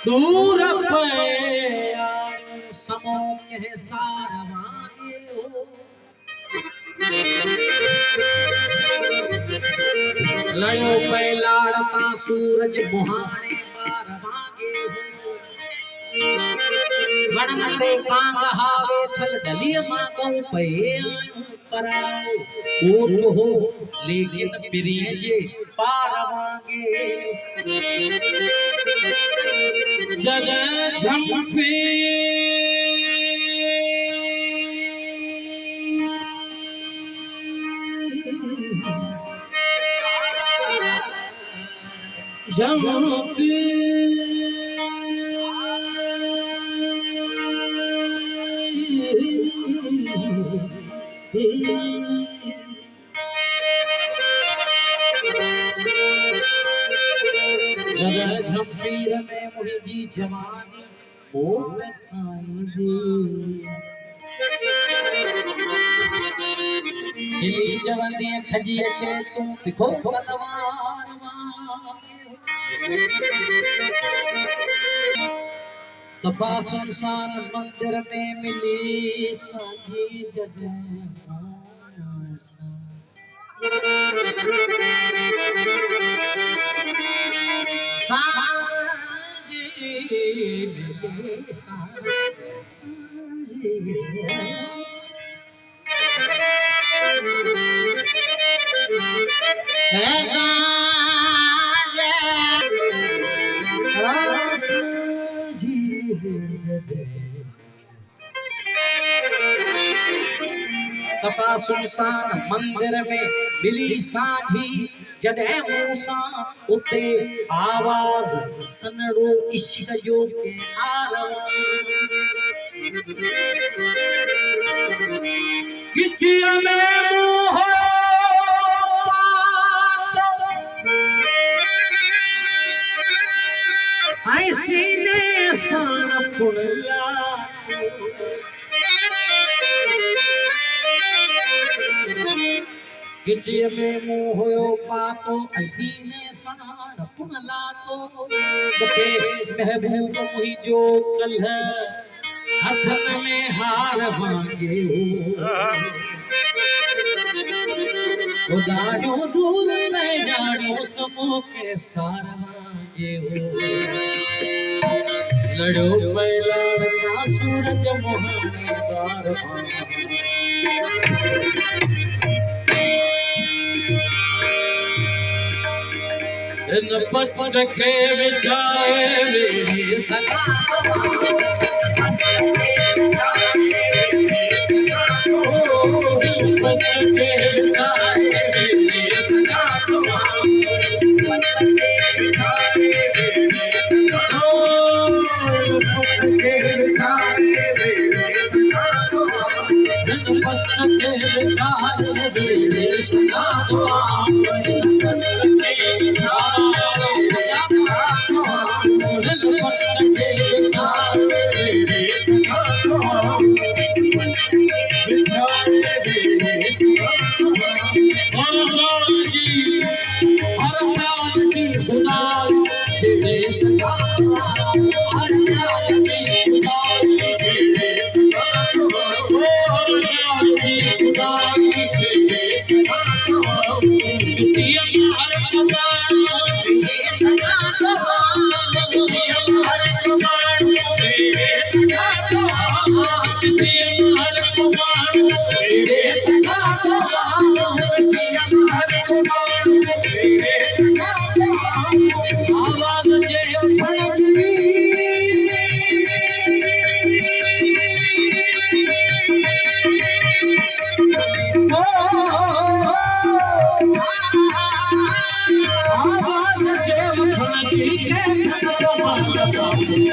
दूर समो के सारवाए हो लड़ो पे लाड़ता सूरज बुहाने बार वागे हो वणमते कांग हावे थल डलिय मागो पे आयो पराओ ओठ हो लेकिन प्रिय जे पार वागे जग झंपे झंपे झंपीर में मुझी जवानी बोल खाई दे दिली जवंदी खजी के तू दिखो तलवार सफा सुनसान मंदिर में मिली साझी जगह ऐसा सफा सुनसान मंदिर में मिली साझी जॾहिं मूसा उते आवाज सनड़ो इश्क जो के आरवा किचिया में मोह आई सीने सान पुणला किचिया में मोह पातो ऐसी ने साण पुणला तो के महबूब मुही जो कल हथन में हार मांगे हो दाड़ो दूर में दाड़ो समो के सार मांगे हो लड़ो पैला ना सूरज मोहाने बार इन पट के विचारे मेरी सगा पट के विचारे मेरी सगा पट के विचारे मेरी सगा पट के विचारे मेरी सगा इन पट के विचारे मेरी सगा जो